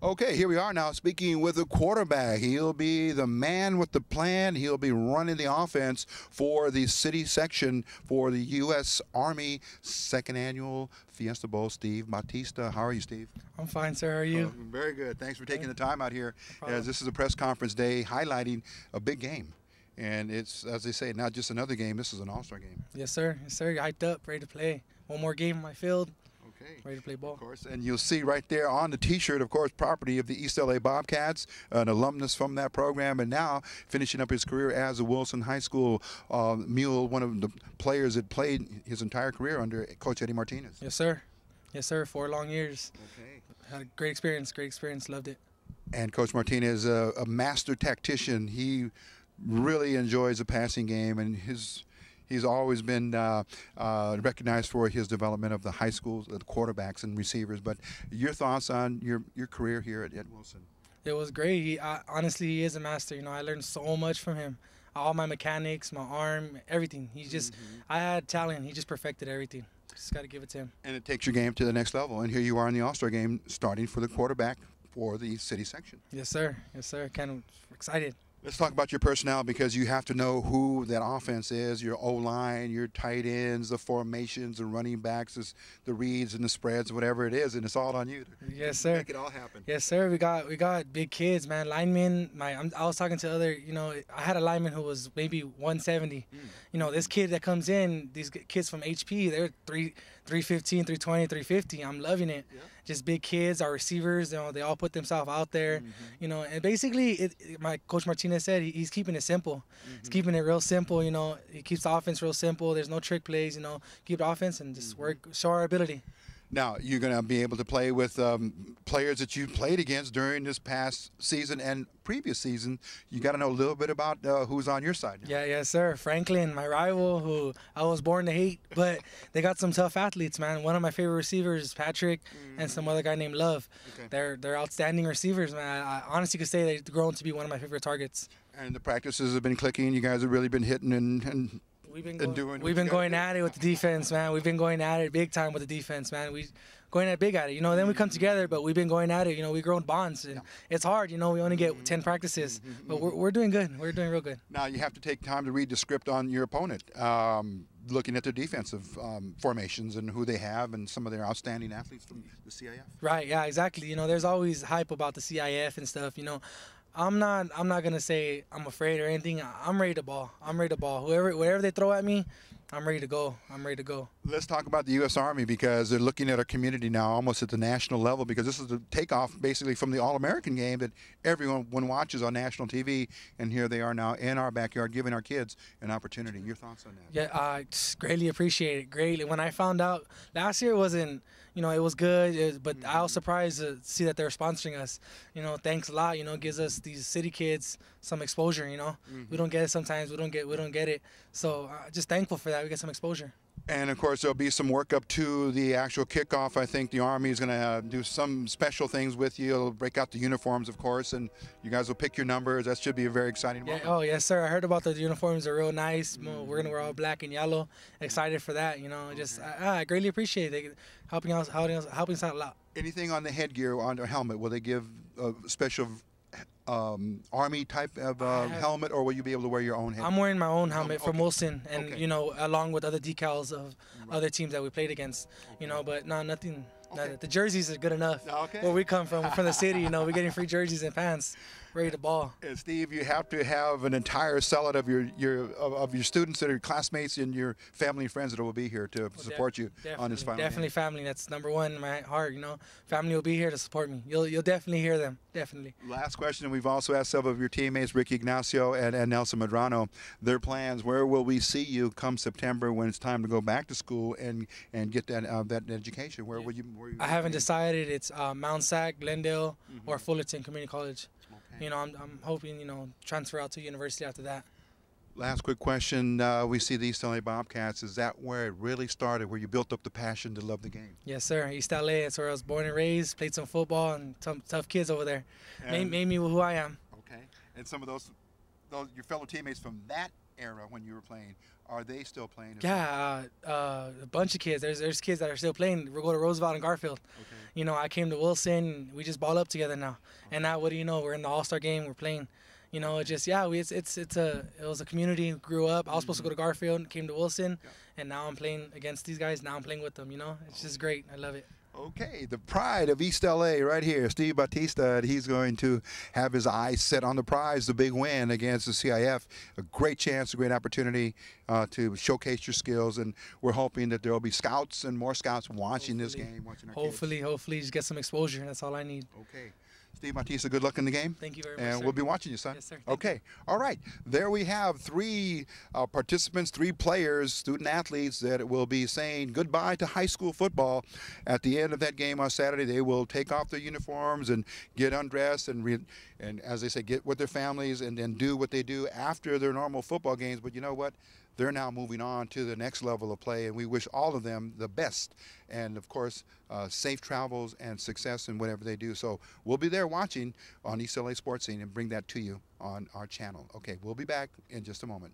Okay, here we are now speaking with a quarterback. He'll be the man with the plan. He'll be running the offense for the city section for the U.S. Army second annual Fiesta Bowl. Steve Bautista. How are you, Steve? I'm fine, sir. How are you? Very good. Thanks for taking the time out here. No As this is a press conference day highlighting a big game. And it's, as they say, not just another game. This is an all-star game. Yes, sir. Yes, sir. Hyped up, ready to play. One more game on my field. Okay. Ready to play ball. Of course, and you'll see right there on the T-shirt, of course, property of the East LA Bobcats, an alumnus from that program, and now finishing up his career as a Wilson High School mule, one of the players that played his entire career under Coach Eddie Martinez. Yes, sir. Yes, sir. 4 long years. Okay. Had a great experience. Great experience. Loved it. And Coach Martinez, a master tactician. He really enjoys the passing game, and he's always been recognized for his development of the high schools, the quarterbacks and receivers. But your thoughts on your career here at Ed Wilson? It was great. Honestly, he is a master. You know, I learned so much from him. All my mechanics, my arm, everything. He just, I had talent. He just perfected everything. Just got to give it to him. And it takes your game to the next level. And here you are in the All-Star game, starting for the quarterback for the city section. Yes, sir. Yes, sir. Kind of excited. Let's talk about your personnel, because you have to know who that offense is, your O-line, your tight ends, the formations, the running backs, the reads and the spreads, whatever it is, and it's all on you to Yes, sir. make it all happen. Yes, sir. We got big kids, man. Linemen. I was talking to other. You know, I had a lineman who was maybe 170. You know, this kid that comes in, these kids from HP, they're 315, 320, 350. I'm loving it. Yeah. Just big kids. Our receivers, you know, they all put themselves out there. You know, and basically, my Coach Martinez said he's keeping it simple. He's keeping it real simple. You know, he keeps the offense real simple. There's no trick plays. You know, keep the offense and just work, show our ability. Now, you're going to be able to play with players that you played against during this past season and previous season. You got to know a little bit about who's on your side now. Yeah, yes, sir. Franklin, my rival, who I was born to hate, but they got some tough athletes, man. One of my favorite receivers is Patrick, and some other guy named Love. Okay. They're outstanding receivers, man. I honestly could say they've grown to be one of my favorite targets. And the practices have been clicking. You guys have really been hitting and We've been and going, doing what we've you been gotta going do. at it with the defense, man. We've been going at it big time with the defense, man. We going at big at it. You know, then we come together, but we've been going at it. You know, we grown bonds, and it's hard. You know, we only get 10 practices, but we're doing good. We're doing real good. Now you have to take time to read the script on your opponent, looking at their defensive formations and who they have and some of their outstanding athletes from the CIF. Right, yeah, exactly. You know, there's always hype about the CIF and stuff, you know. I'm not gonna say I'm afraid or anything. I'm ready to ball. I'm ready to ball. Whatever they throw at me, I'm ready to go. I'm ready to go. Let's talk about the U.S. Army, because they're looking at our community now almost at the national level, because this is the takeoff basically from the All-American game that everyone watches on national TV, and here they are now in our backyard giving our kids an opportunity. Your thoughts on that? Yeah, I just greatly appreciate it. Greatly. When I found out last year, it wasn't, you know, it was good, but I was surprised to see that they're sponsoring us. You know, thanks a lot. You know, it gives us these city kids some exposure. You know, we don't get it sometimes. We don't get it. So just thankful for that. We get some exposure. And of course, there'll be some work up to the actual kickoff. I think the Army is going to do some special things with you. It'll break out the uniforms, of course, and you guys will pick your numbers. That should be a very exciting moment. Yeah, oh, yes, sir. I heard about the uniforms. Are real nice. We're going to wear all black and yellow. Excited for that, you know. Just I greatly appreciate it. Helping us out a lot. Anything on the headgear, on the helmet, will they give a special Army type of helmet, or will you be able to wear your own helmet? I'm wearing my own helmet from Okay. Wilson, and Okay. you know, along with other decals of other teams that we played against. You know, but no, nothing. Okay. The jerseys are good enough. Okay. Where we come from the city, you know, we're getting free jerseys and pants, ready to ball. And Steve, you have to have an entire sellout of your students that are classmates and your family and friends that will be here to support you on this final Definitely game. family. That's number one in my heart. You know, family will be here to support me. You'll definitely hear them. Definitely. Last question, we've also asked several of your teammates, Ricky Ignacio and Nelson Medrano, their plans. Where will we see you come September when it's time to go back to school and get that education? Where will you? I haven't decided. It's Mount Sac, Glendale, or Fullerton Community College. Okay. You know, I'm hoping, you know, transfer out to university after that. Last quick question. We see the East LA Bobcats. Is that where it really started, where you built up the passion to love the game? Yes, sir. East LA. That's where I was born and raised. Played some football, and some tough kids over there. Made me who I am. Okay. And some of those your fellow teammates from that era when you were playing. Are they still playing? Yeah, a bunch of kids. There's kids that are still playing. We go to Roosevelt and Garfield. Okay. You know, I came to Wilson. We just ball up together now. And now, what do you know? We're in the All-Star game. We're playing. You know, it just it was a community. Grew up. I was supposed to go to Garfield. Came to Wilson, and now I'm playing against these guys. Now I'm playing with them. You know, it's just great. I love it. Okay, the pride of East LA right here, Steve Bautista. He's going to have his eyes set on the prize, the big win against the CIF. A great chance, a great opportunity to showcase your skills, and we're hoping that there will be scouts and more scouts watching this game, watching our Hopefully, just get some exposure. That's all I need. Okay. Steve Bautista, good luck in the game. Thank you very much, and sir. We'll be watching you, son. Yes, sir. Okay. All right. There we have 3 participants, 3 players, student athletes that will be saying goodbye to high school football. At the end of that game on Saturday, they will take off their uniforms and get undressed and as they say, get with their families and then do what they do after their normal football games. But you know what? They're now moving on to the next level of play, and we wish all of them the best. And, of course, safe travels and success in whatever they do. So we'll be there watching on East LA Sports Scene and bring that to you on our channel. Okay, we'll be back in just a moment.